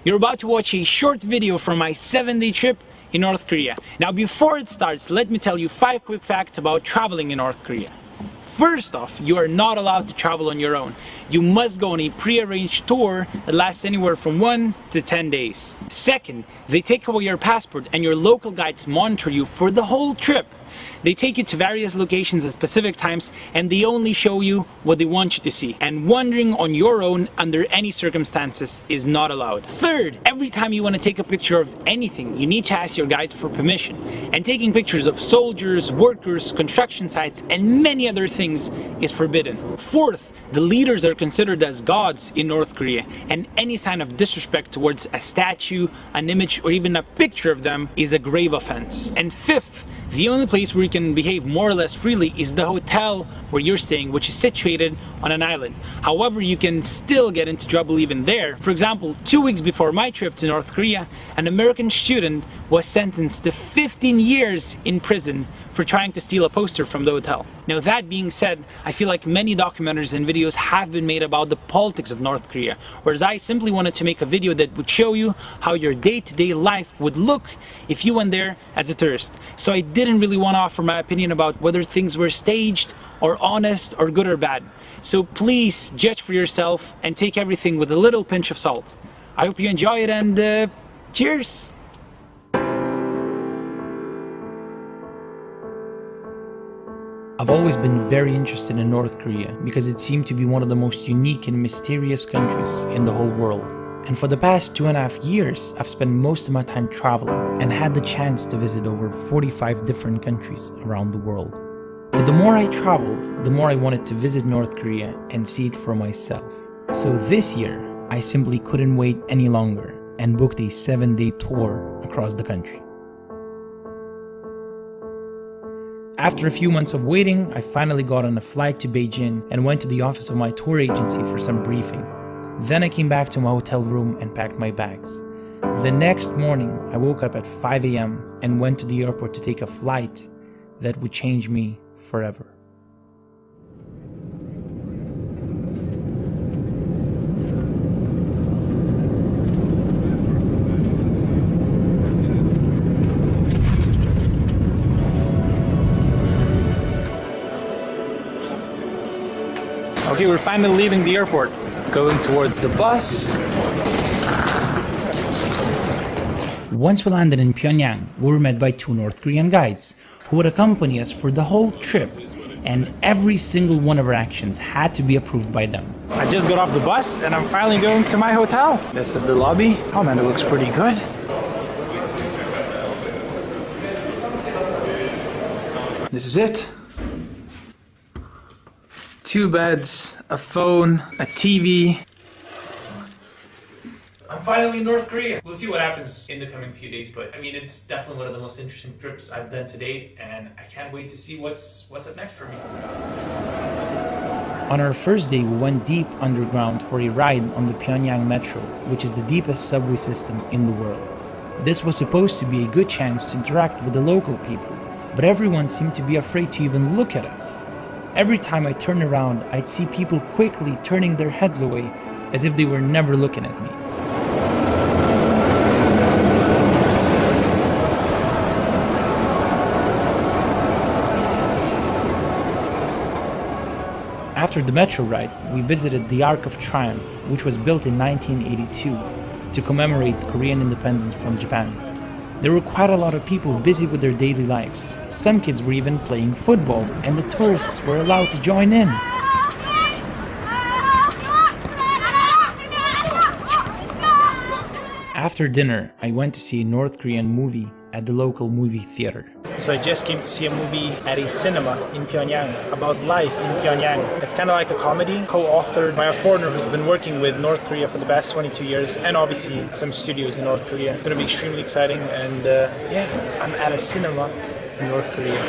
You're about to watch a short video from my 7-day trip in North Korea. Now before it starts, let me tell you 5 quick facts about traveling in North Korea. First off, you are not allowed to travel on your own. You must go on a pre-arranged tour that lasts anywhere from 1 to 10 days. Second, they take away your passport and your local guides monitor you for the whole trip. They take you to various locations at specific times and they only show you what they want you to see. And wandering on your own under any circumstances is not allowed. Third, every time you want to take a picture of anything, you need to ask your guides for permission. And taking pictures of soldiers, workers, construction sites, and many other things is forbidden. Fourth, the leaders are considered as gods in North Korea, and any sign of disrespect towards a statue, an image, or even a picture of them is a grave offense. And fifth, the only place where you can behave more or less freely is the hotel where you're staying, which is situated on an island. However, you can still get into trouble even there. For example, 2 weeks before my trip to North Korea, an American student was sentenced to 15 years in prison for trying to steal a poster from the hotel. Now that being said, I feel like many documentaries and videos have been made about the politics of North Korea, whereas I simply wanted to make a video that would show you how your day-to-day life would look if you went there as a tourist. So I didn't really want to offer my opinion about whether things were staged or honest or good or bad. So please judge for yourself and take everything with a little pinch of salt. I hope you enjoy it and cheers! I've always been very interested in North Korea because it seemed to be one of the most unique and mysterious countries in the whole world. And for the past 2.5 years, I've spent most of my time traveling and had the chance to visit over 45 different countries around the world. But the more I traveled, the more I wanted to visit North Korea and see it for myself. So this year, I simply couldn't wait any longer and booked a 7-day tour across the country. After a few months of waiting, I finally got on a flight to Beijing and went to the office of my tour agency for some briefing. Then I came back to my hotel room and packed my bags. The next morning, I woke up at 5 a.m. and went to the airport to take a flight that would change me forever. Okay, we're finally leaving the airport, going towards the bus. Once we landed in Pyongyang, we were met by 2 North Korean guides who would accompany us for the whole trip, and every single one of our actions had to be approved by them. I just got off the bus and I'm finally going to my hotel. This is the lobby. Oh man, it looks pretty good. This is it. 2 beds, a phone, a TV. I'm finally in North Korea. We'll see what happens in the coming few days, but I mean, it's definitely one of the most interesting trips I've done to date, and I can't wait to see what's up next for me. On our first day, we went deep underground for a ride on the Pyongyang Metro, which is the deepest subway system in the world. This was supposed to be a good chance to interact with the local people, but everyone seemed to be afraid to even look at us. Every time I turned around, I'd see people quickly turning their heads away as if they were never looking at me. After the metro ride, we visited the Arc of Triumph, which was built in 1982 to commemorate Korean independence from Japan. There were quite a lot of people busy with their daily lives. Some kids were even playing football, and the tourists were allowed to join in. After dinner, I went to see a North Korean movie at the local movie theater. So I just came to see a movie at a cinema in Pyongyang about life in Pyongyang. It's kind of like a comedy co-authored by a foreigner who's been working with North Korea for the past 22 years, and obviously some studios in North Korea. It's going to be extremely exciting, and yeah, I'm at a cinema in North Korea,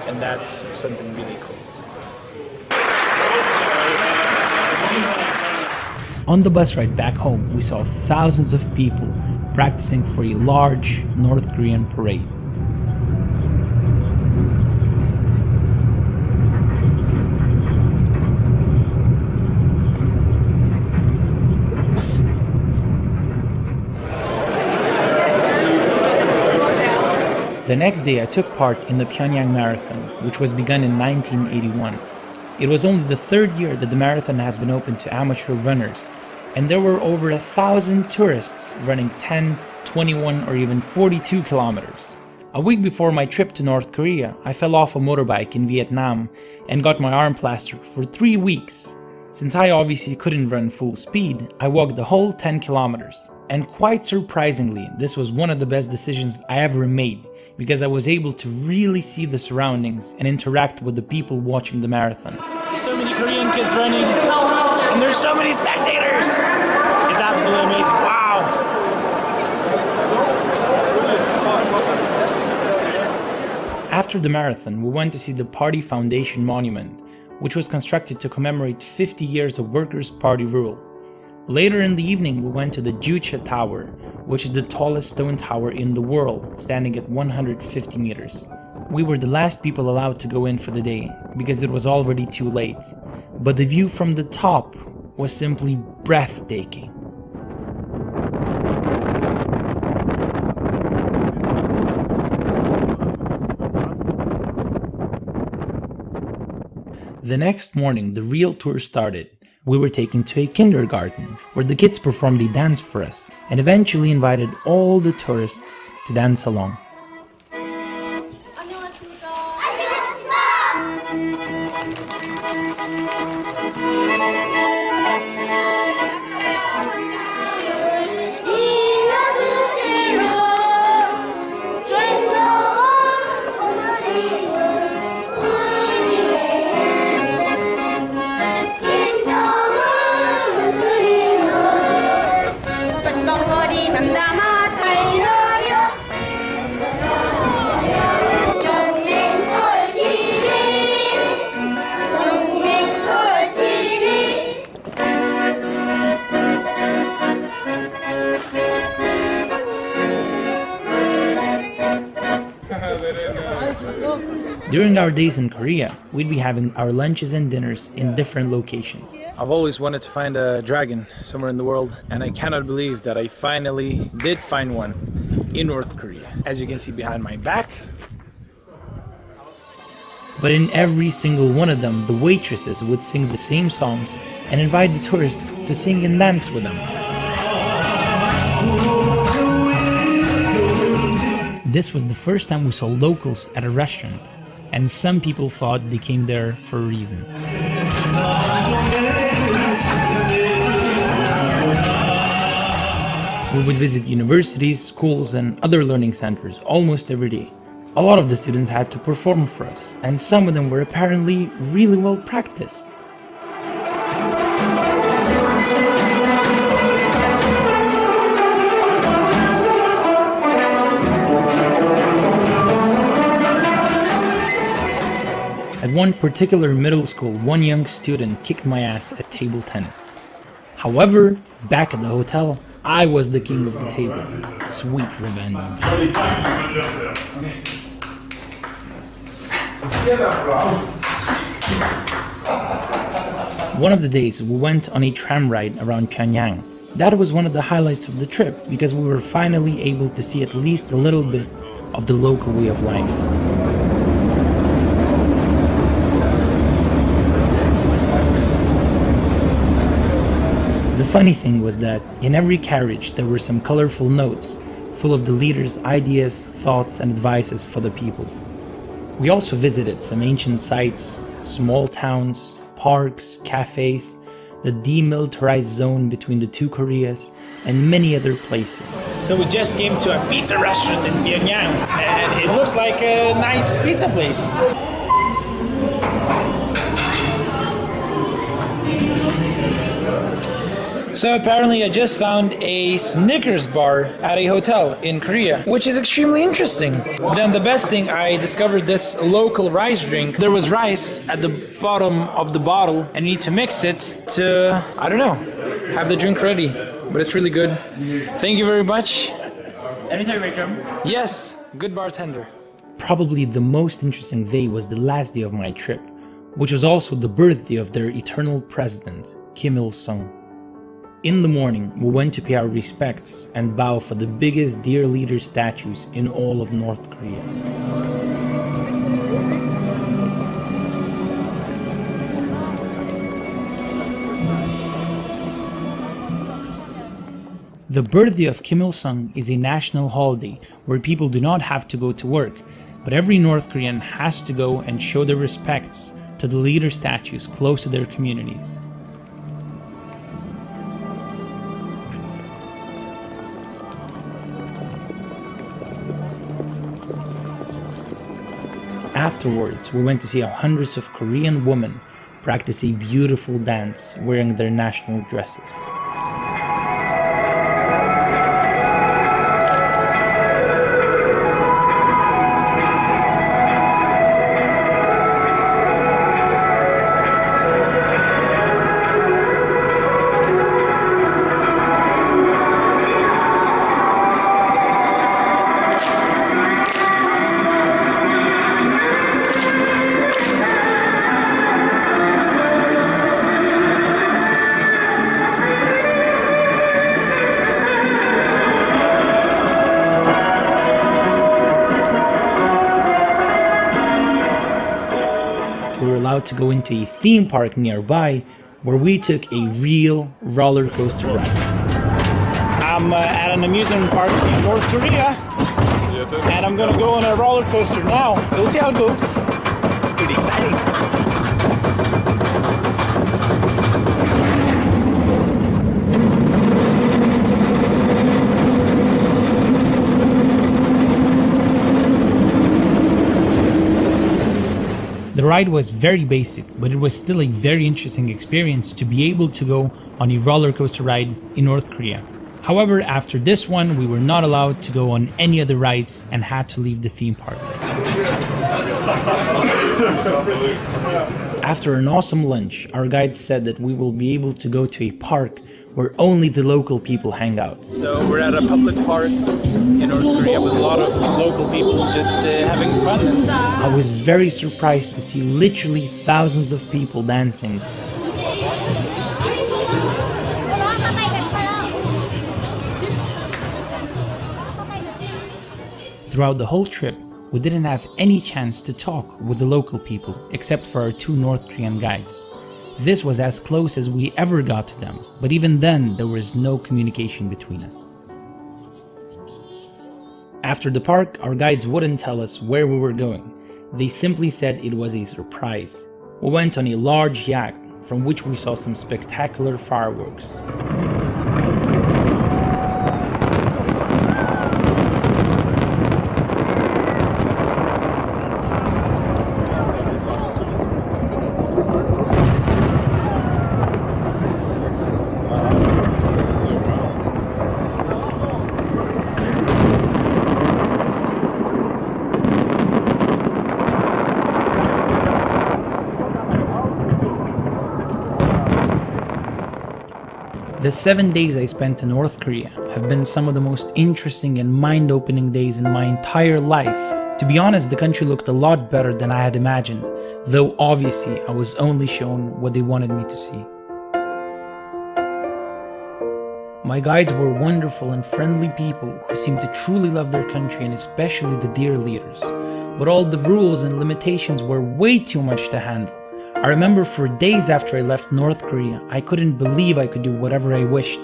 and that's something really cool. On the bus ride back home, we saw thousands of people practicing for a large North Korean parade. The next day I took part in the Pyongyang Marathon, which was begun in 1981. It was only the third year that the marathon has been open to amateur runners, and there were over 1,000 tourists running 10, 21 or even 42 kilometers. A week before my trip to North Korea, I fell off a motorbike in Vietnam and got my arm plastered for 3 weeks. Since I obviously couldn't run full speed, I walked the whole 10 kilometers. And quite surprisingly, this was one of the best decisions I ever made, because I was able to really see the surroundings and interact with the people watching the marathon. There's so many Korean kids running, and there's so many spectators! It's absolutely amazing, wow! After the marathon, we went to see the Party Foundation Monument, which was constructed to commemorate 50 years of Workers' Party rule. Later in the evening, we went to the Juche Tower, which is the tallest stone tower in the world, standing at 150 meters. We were the last people allowed to go in for the day, because it was already too late. But the view from the top was simply breathtaking. The next morning, the real tour started. We were taken to a kindergarten, where the kids performed a dance for us, and eventually invited all the tourists to dance along. During our days in Korea, we'd be having our lunches and dinners in different locations. I've always wanted to find a dragon somewhere in the world, and I cannot believe that I finally did find one in North Korea. As you can see behind my back. But in every single one of them, the waitresses would sing the same songs and invite the tourists to sing and dance with them. This was the first time we saw locals at a restaurant, and some people thought they came there for a reason. We would visit universities, schools, and other learning centers almost every day. A lot of the students had to perform for us, and some of them were apparently really well practiced. At one particular middle school, one young student kicked my ass at table tennis. However, back at the hotel, I was the king of the table. Sweet revenge. One of the days, we went on a tram ride around Pyongyang. That was one of the highlights of the trip, because we were finally able to see at least a little bit of the local way of life. The funny thing was that in every carriage there were some colorful notes full of the leader's ideas, thoughts and advices for the people. We also visited some ancient sites, small towns, parks, cafes, the demilitarized zone between the two Koreas, and many other places. So we just came to a pizza restaurant in Pyongyang, and it looks like a nice pizza place. So apparently I just found a Snickers bar at a hotel in Korea, which is extremely interesting. But then the best thing, I discovered this local rice drink. There was rice at the bottom of the bottle, and you need to mix it to, I don't know, have the drink ready. But it's really good. Thank you very much. Anytime, welcome. Yes, good bartender. Probably the most interesting day was the last day of my trip, which was also the birthday of their eternal president, Kim Il-sung. In the morning, we went to pay our respects and bow for the biggest dear leader statues in all of North Korea. The birthday of Kim Il-sung is a national holiday where people do not have to go to work, but every North Korean has to go and show their respects to the leader statues close to their communities. Afterwards, we went to see how hundreds of Korean women practice a beautiful dance wearing their national dresses. We were allowed to go into a theme park nearby where we took a real roller coaster ride. I'm at an amusement park in North Korea and I'm gonna go on a roller coaster now. So we'll see how it goes. Pretty exciting. The ride was very basic, but it was still a very interesting experience to be able to go on a roller coaster ride in North Korea. However, after this one, we were not allowed to go on any other rides and had to leave the theme park. After an awesome lunch, our guide said that we will be able to go to a park where only the local people hang out. So we're at a public park in North Korea with a lot of local people just having fun. I was very surprised to see literally thousands of people dancing. Throughout the whole trip, we didn't have any chance to talk with the local people except for our two North Korean guides. This was as close as we ever got to them, but even then there was no communication between us. After the park, our guides wouldn't tell us where we were going. They simply said it was a surprise. We went on a large yacht from which we saw some spectacular fireworks. The 7 days I spent in North Korea have been some of the most interesting and mind-opening days in my entire life. To be honest, the country looked a lot better than I had imagined, though obviously I was only shown what they wanted me to see. My guides were wonderful and friendly people who seemed to truly love their country and especially the dear leaders. But all the rules and limitations were way too much to handle. I remember for days after I left North Korea, I couldn't believe I could do whatever I wished.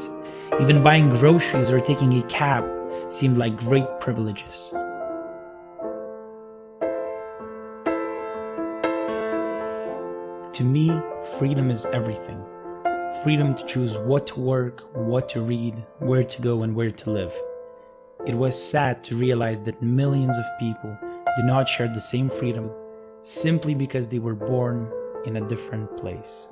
Even buying groceries or taking a cab seemed like great privileges. To me, freedom is everything. Freedom to choose what to work, what to read, where to go, and where to live. It was sad to realize that millions of people did not share the same freedom simply because they were born in a different place.